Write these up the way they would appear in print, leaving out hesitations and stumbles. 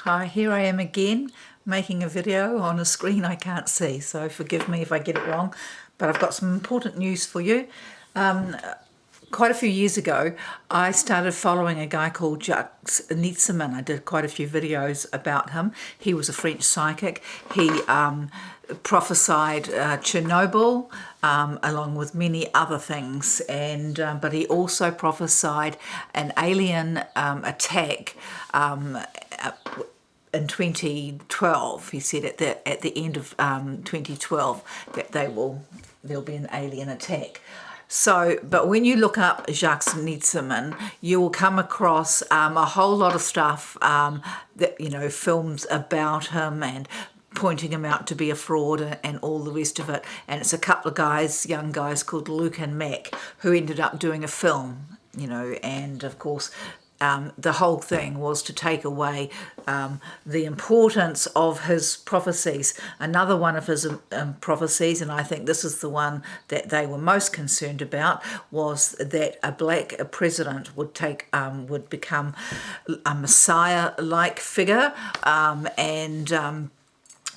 Hi, here I am again making a video on a screen I can't see, so forgive me if I get it wrong, but I've got some important news for you. Quite a few years ago, I started following a guy called Nietzerman. I did quite a few videos about him. He was a French psychic. He prophesied Chernobyl, along with many other things, and but he also prophesied an alien attack in 2012. He said at the end of 2012 that there'll be an alien attack. So, but when you look up Jacques Nietzerman, you will come across a whole lot of stuff that, films about him and pointing him out to be a fraud and all the rest of it. And it's a couple of guys, young guys called Luke and Mac, who ended up doing a film, and of course the whole thing was to take away the importance of his prophecies. Another one of his prophecies, and I think this is the one that they were most concerned about, was that a black president would become a messiah-like figure,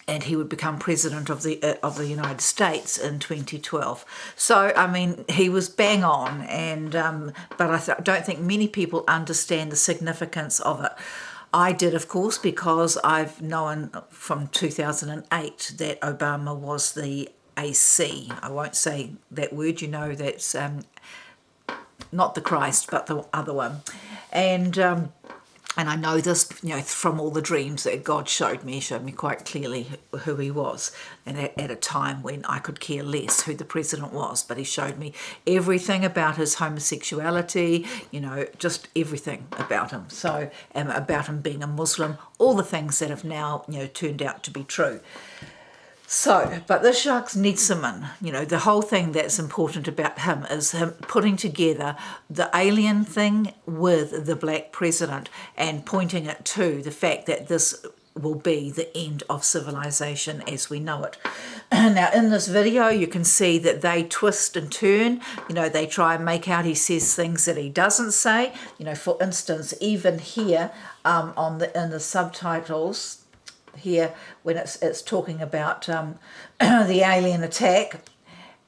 and he would become president of the United States in 2012. So, I mean, he was bang on, and but I don't think many people understand the significance of it. I did, of course, because I've known from 2008 that Obama was the AC. I won't say that word, that's not the Christ, but the other one. And I know this, from all the dreams that God showed me quite clearly who he was, and at a time when I could care less who the president was, but he showed me everything about his homosexuality, just everything about him. So, about him being a Muslim, all the things that have now, turned out to be true. So, but this Jacques Nietzerman, the whole thing that's important about him is him putting together the alien thing with the black president and pointing it to the fact that this will be the end of civilization as we know it. Now, in this video, you can see that they twist and turn. They try and make out he says things that he doesn't say. For instance, even here in the subtitles, here when it's talking about the alien attack,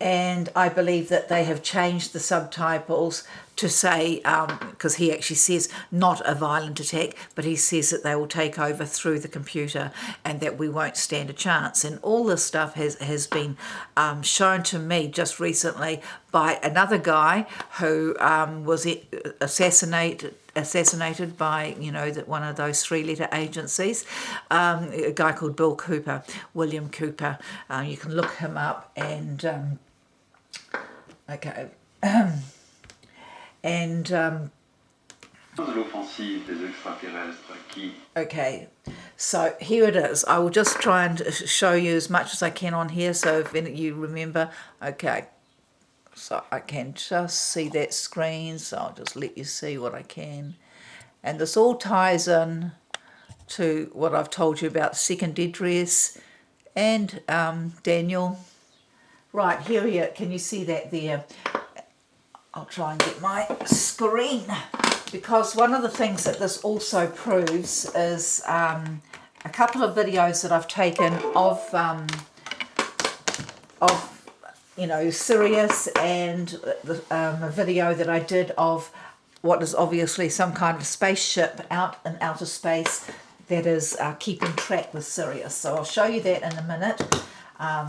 and I believe that they have changed the subtitles to say, because he actually says not a violent attack, but he says that they will take over through the computer and that we won't stand a chance. And all this stuff has been shown to me just recently by another guy who was assassinated by, one of those three-letter agencies, a guy called William Cooper. You can look him up and, okay. Okay, so here it is. I will just try and show you as much as I can on here, so if you remember. Okay, so I can just see that screen, so I'll just let you see what I can. And this all ties in to what I've told you about second address and Daniel. Right, here, can you see that there? I'll try and get my screen, because one of the things that this also proves is a couple of videos that I've taken of Sirius, and a video that I did of what is obviously some kind of spaceship out in outer space that is keeping track with Sirius. So I'll show you that in a minute,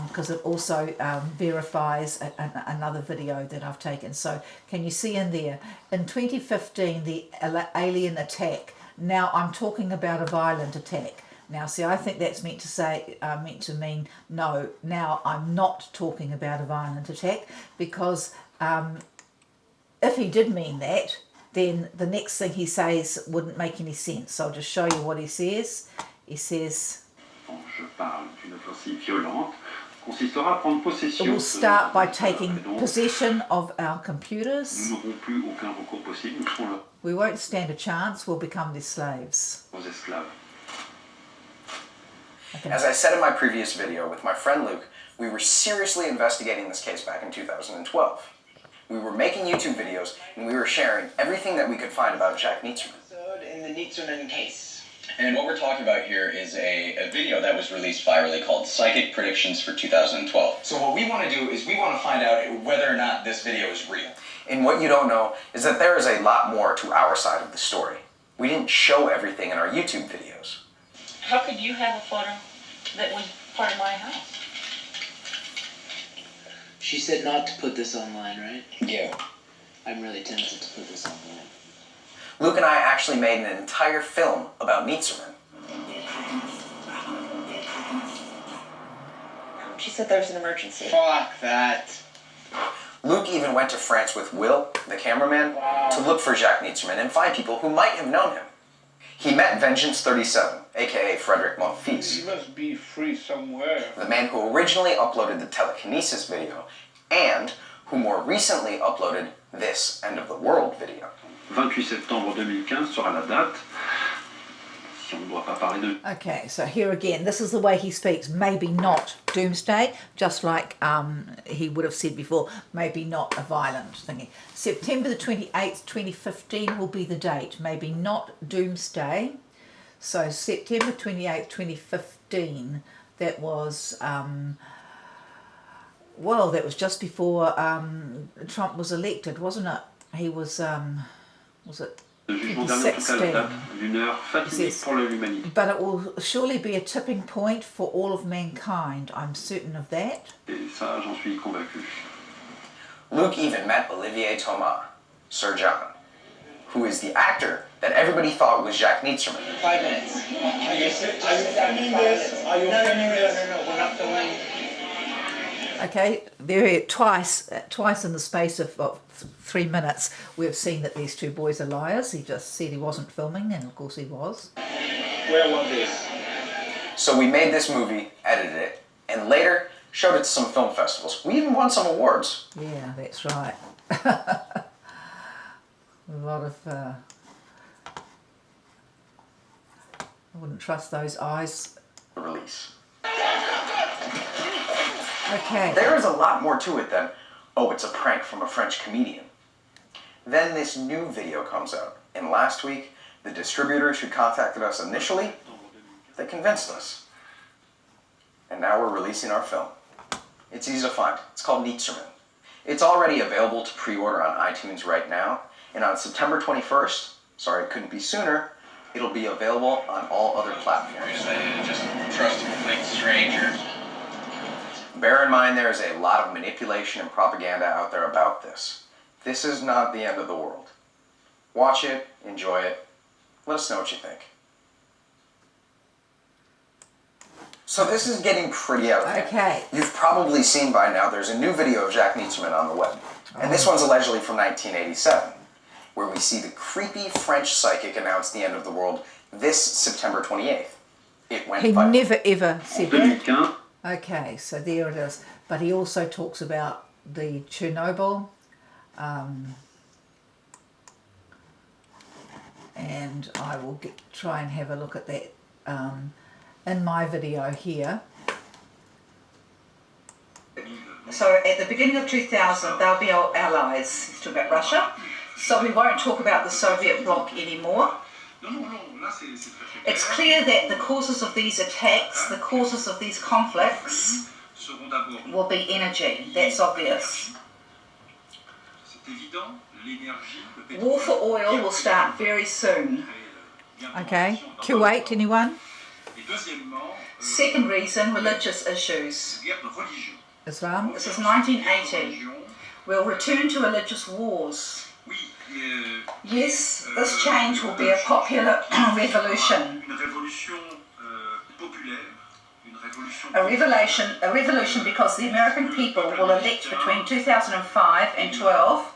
because it also verifies another video that I've taken. So can you see in there, in 2015, the alien attack. Now I'm talking about a violent attack. Now, see, I think that's meant to mean no. Now I'm not talking about a violent attack, because if he did mean that, then the next thing he says wouldn't make any sense. So I'll just show you what he says. He says, it will start by taking possession of our computers. We won't stand a chance. We'll become their slaves. Okay. As I said in my previous video with my friend Luke, we were seriously investigating this case back in 2012. We were making YouTube videos, and we were sharing everything that we could find about Jacques Nietzerman. In the Nietzerman case. And what we're talking about here is a video that was released virally called Psychic Predictions for 2012. So what we want to do is we want to find out whether or not this video is real. And what you don't know is that there is a lot more to our side of the story. We didn't show everything in our YouTube videos. How could you have a photo that was part of my house? She said not to put this online, right? Yeah. I'm really tempted to put this online. Luke and I actually made an entire film about Nietzerman. She said there was an emergency. Fuck that. Luke even went to France with Will, the cameraman, to look for Jacques Nietzerman and find people who might have known him. He met Vengeance 37, aka Frederick Monfils. He must be free somewhere. The man who originally uploaded the telekinesis video and who more recently uploaded this End of the World video. 28 septembre 2015 sera la date. Si on ne doit pas parler de... Okay, so here again, this is the way he speaks. Maybe not doomsday, just like he would have said before, maybe not a violent thingy. September the 28th, 2015 will be the date. Maybe not doomsday. So September 28th, 2015, that was, well, that was just before Trump was elected, wasn't it? He was it? Le jugement dernier, en tout cas, la date d'une heure fatidique pour l'humanité. But it will surely be a tipping point for all of mankind. I'm certain of that. Et ça, j'en suis convaincu. Luke even met Olivier Thomas, Sir John, who is the actor that everybody thought was Jacques Nietzerman. 5 minutes. Are you filming this? Are you filming this? No, we're not filming. Okay, there twice in the space of 3 minutes, we've seen that these two boys are liars. He just said he wasn't filming, and of course he was. Where was this? So we made this movie, edited it, and later showed it to some film festivals. We even won some awards. Yeah, that's right. A lot of... I wouldn't trust those eyes. The release. Okay. There is a lot more to it than, oh, it's a prank from a French comedian. Then this new video comes out, and last week, the distributors who contacted us initially, they convinced us. And now we're releasing our film. It's easy to find. It's called Nietzerman. It's already available to pre-order on iTunes right now, and on September 21st, sorry it couldn't be sooner, it'll be available on all other platforms. Just trust a complete stranger. Bear in mind there is a lot of manipulation and propaganda out there about this. This is not the end of the world. Watch it, enjoy it, let us know what you think. So this is getting pretty out of hand. Okay. You've probably seen by now there's a new video of Jacques Nietzerman on the web. And this one's allegedly from 1987, where we see the creepy French psychic announce the end of the world this September 28th. It went He viral. never ever said that. 2015, Okay, so there it is. But he also talks about the Chernobyl, and I will try and have a look at that in my video here. So at the beginning of 2000, they'll be our allies. He's talking about Russia. So we won't talk about the Soviet bloc anymore. It's clear that the causes of these attacks, the causes of these conflicts, will be energy. That's obvious. War for oil will start very soon. Okay, Kuwait, anyone? Second reason, religious issues. Islam? This is 1980. We'll return to religious wars. Yes, this change will be a popular revolution. A revolution because the American people will elect between 2005 and 12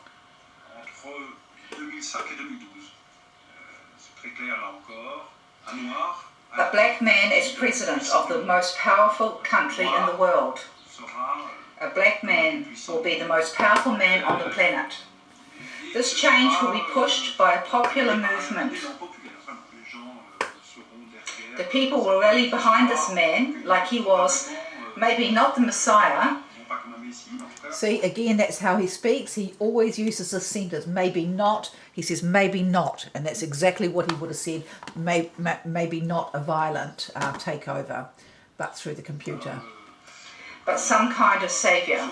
a black man as president of the most powerful country in the world. A black man will be the most powerful man on the planet. This change will be pushed by a popular movement. The people will rally behind this man like he was maybe not the Messiah, See, again, that's how he speaks. He always uses a sentence, maybe not. He says maybe not, and that's exactly what he would have said, maybe not a violent takeover, but through the computer. But some kind of saviour.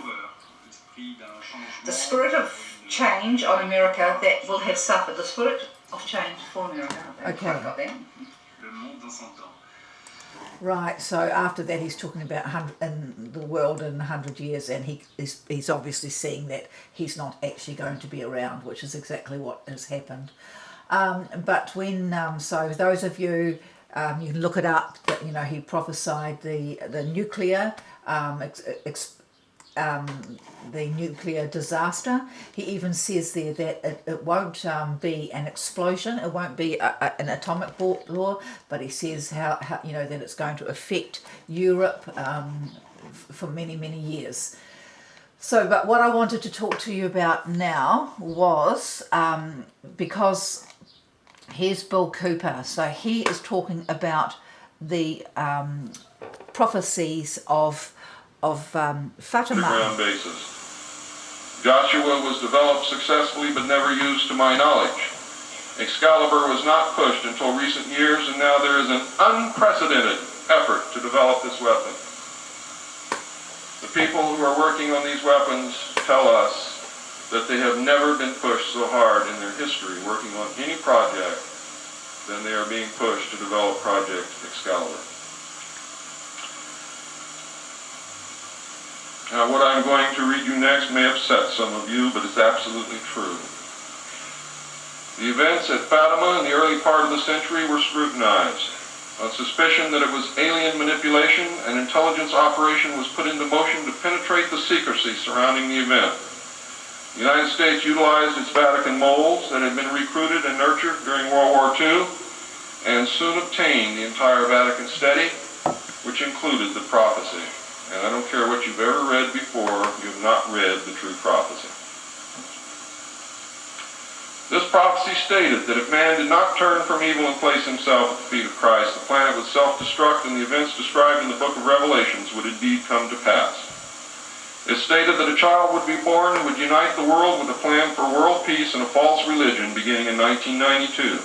The spirit of change on America that will have suffered. The spirit of change for America. Okay. I've got that. Right, so after that he's talking about in the world in 100 years, and he's obviously seeing that he's not actually going to be around, which is exactly what has happened. But when, so those of you, you can look it up, that, you know, he prophesied the nuclear the nuclear disaster. He even says there that it won't be an explosion, it won't be an atomic war, but he says how you know that it's going to affect Europe for many, many years. So, but what I wanted to talk to you about now was because here's Bill Cooper. So he is talking about the prophecies of Fatima. Ground basis. Joshua was developed successfully but never used to my knowledge. Excalibur was not pushed until recent years, and now there is an unprecedented effort to develop this weapon. The people who are working on these weapons tell us that they have never been pushed so hard in their history working on any project than they are being pushed to develop Project Excalibur. Now, what I'm going to read you next may upset some of you, but it's absolutely true. The events at Fatima in the early part of the century were scrutinized. On suspicion that it was alien manipulation, an intelligence operation was put into motion to penetrate the secrecy surrounding the event. The United States utilized its Vatican moles that had been recruited and nurtured during World War II, and soon obtained the entire Vatican study, which included the prophecy. And I don't care what you've ever read before, you have not read the true prophecy. This prophecy stated that if man did not turn from evil and place himself at the feet of Christ, the planet would self-destruct and the events described in the book of Revelations would indeed come to pass. It stated that a child would be born who would unite the world with a plan for world peace and a false religion beginning in 1992.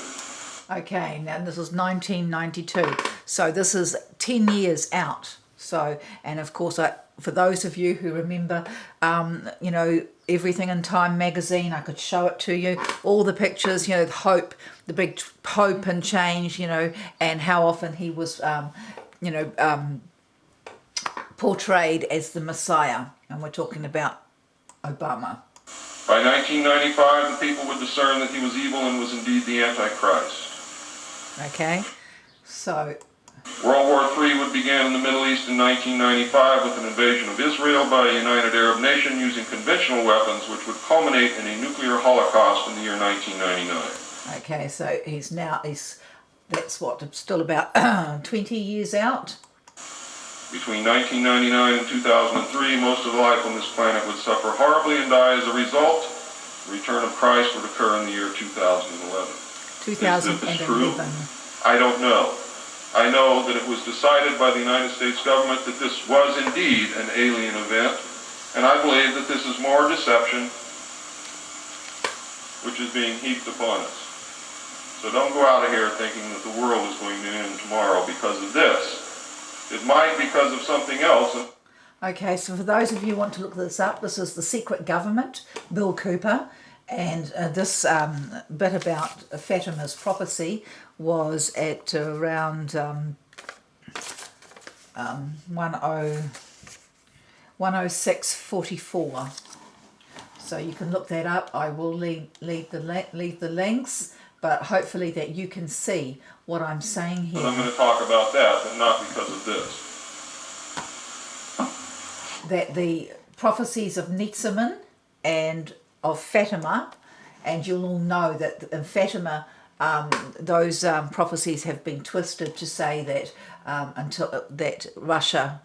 Okay, now this is 1992, so this is 10 years out. So, and of course, for those of you who remember, you know, everything in Time magazine, I could show it to you, all the pictures, you know, hope, the big hope and change, you know, and how often he was, you know, portrayed as the Messiah. And we're talking about Obama. By 1995, the people would discern that he was evil and was indeed the Antichrist. Okay, so World War III would begin in the Middle East in 1995 with an invasion of Israel by a united Arab nation using conventional weapons, which would culminate in a nuclear holocaust in the year 1999. Okay, so that's what, still about 20 years out? Between 1999 and 2003, most of the life on this planet would suffer horribly and die as a result. The return of Christ would occur in the year 2011. 2011. Is this true? I don't know. I know that it was decided by the United States government that this was indeed an alien event, and I believe that this is more deception which is being heaped upon us. So don't go out of here thinking that the world is going to end tomorrow because of this. It might because of something else. Okay, so for those of you who want to look this up, this is The Secret Government, Bill Cooper, and this bit about Fatima's prophecy was at around 106.44. So you can look that up. I will leave the links, but hopefully that you can see what I'm saying here. But I'm going to talk about that, but not because of this. That the prophecies of Nietzerman and of Fatima, and you'll all know that in Fatima, those prophecies have been twisted to say that until Russia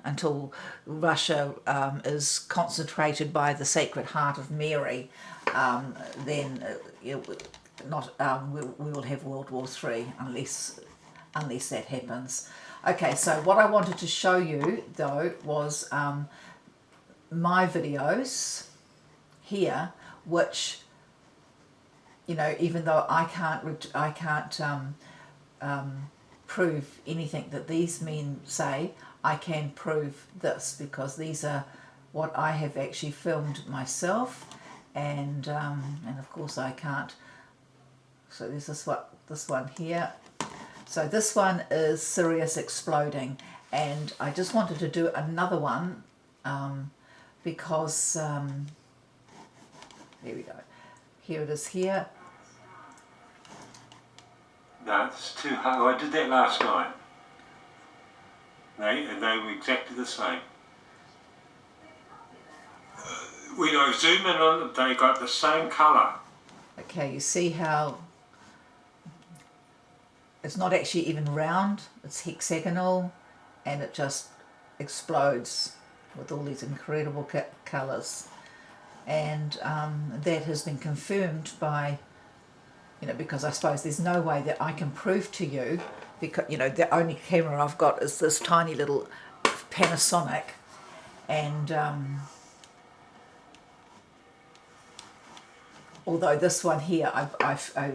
is concentrated by the Sacred Heart of Mary, then we will have World War III unless that happens. Okay, so what I wanted to show you though was my videos here, which, you know, even though I can't prove anything that these men say, I can prove this, because these are what I have actually filmed myself, and of course I can't. So there's this one here. So this one is Sirius exploding, and I just wanted to do another one because here we go. Here it is here. That's too high. I did that last night. They were exactly the same. When I zoom in on them, they got the same colour. Okay, you see how it's not actually even round, it's hexagonal, and it just explodes with all these incredible colours. And that has been confirmed by, you know, because I suppose there's no way that I can prove to you, because, you know, the only camera I've got is this tiny little Panasonic, and although this one here I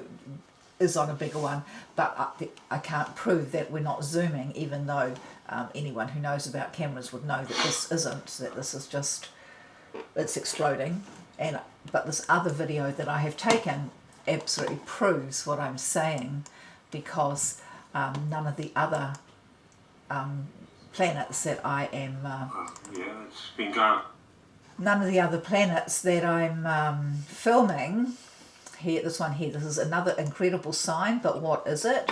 is on a bigger one, but I can't prove that we're not zooming, even though anyone who knows about cameras would know that this isn't, that this is just, it's exploding. But this other video that I have taken absolutely proves what I'm saying, because none of the other planets that I am Yeah, it's been going. none of the other planets that I'm filming here, this one here, this is another incredible sign, but what is it?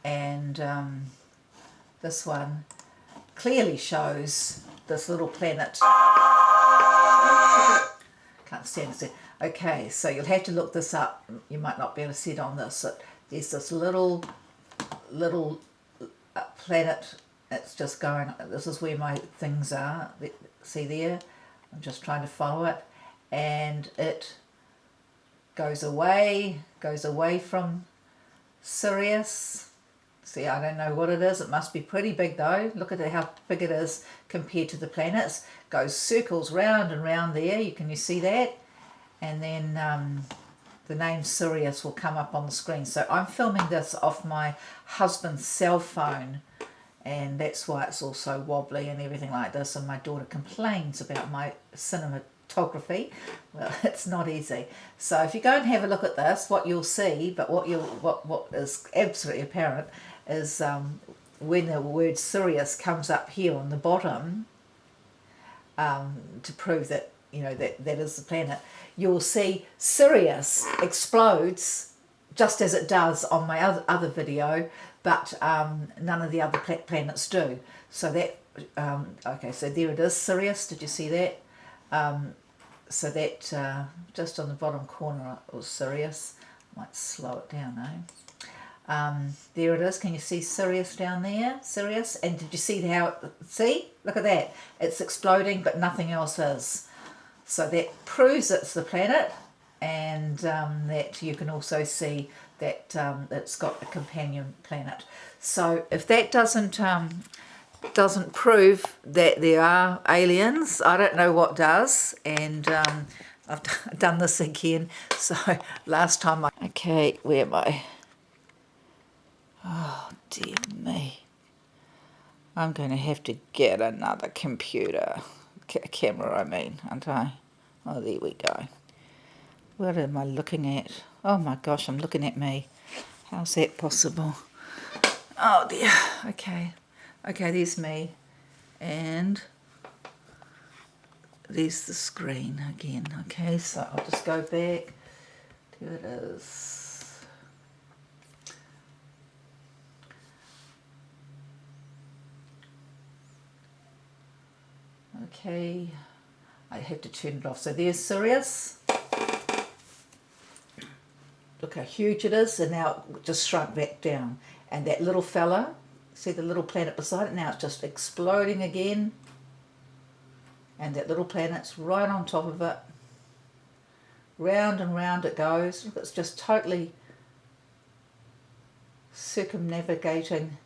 And this one clearly shows this little planet. Can't stand it. Okay, so you'll have to look this up. You might not be able to see it on this. There's this little planet. It's just going, this is where my things are. See there? I'm just trying to follow it. And it goes away from Sirius. See, I don't know what it is. It must be pretty big though. Look at how big it is compared to the planets. Goes circles round and round there. Can you see that? And then the name Sirius will come up on the screen. So I'm filming this off my husband's cell phone, and that's why it's also wobbly and everything like this. And my daughter complains about my cinematography. Well, it's not easy. So if you go and have a look at this, what you'll see, but what is absolutely apparent is when the word Sirius comes up here on the bottom, to prove that, you know, that is the planet, you'll see Sirius explodes just as it does on my other video, but none of the other planets do. So that okay, so there it is, Sirius. Did you see that? So that just on the bottom corner was Sirius. Might slow it down, eh? There it is. Can you see Sirius down there? Sirius. And did you see how? See? Look at that. It's exploding, but nothing else is. So that proves it's the planet, and that you can also see that it's got a companion planet. So if that doesn't prove that there are aliens, I don't know what does. And I've done this again. So last time okay, where am I? Oh dear me. I'm going to have to get another computer. Camera, I mean, aren't I? Oh, there we go. What am I looking at? Oh my gosh, I'm looking at me. How's that possible? Oh dear. Okay. Okay, there's me. And there's the screen again. Okay, so I'll just go back. There it is. Okay, I have to turn it off. So there's Sirius. Look how huge it is, and now it just shrunk back down. And that little fella, see the little planet beside it? Now it's just exploding again. And that little planet's right on top of it. Round and round it goes. Look, it's just totally circumnavigating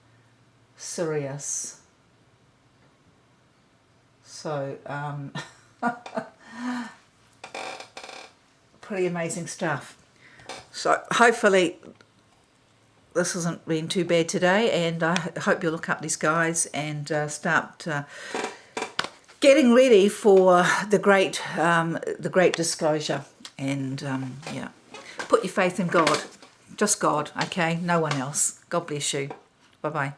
Sirius. So, Pretty amazing stuff. So hopefully this hasn't been too bad today, and I hope you'll look up these guys and start getting ready for the great disclosure. And yeah, put your faith in God, just God, okay? No one else. God bless you. Bye bye.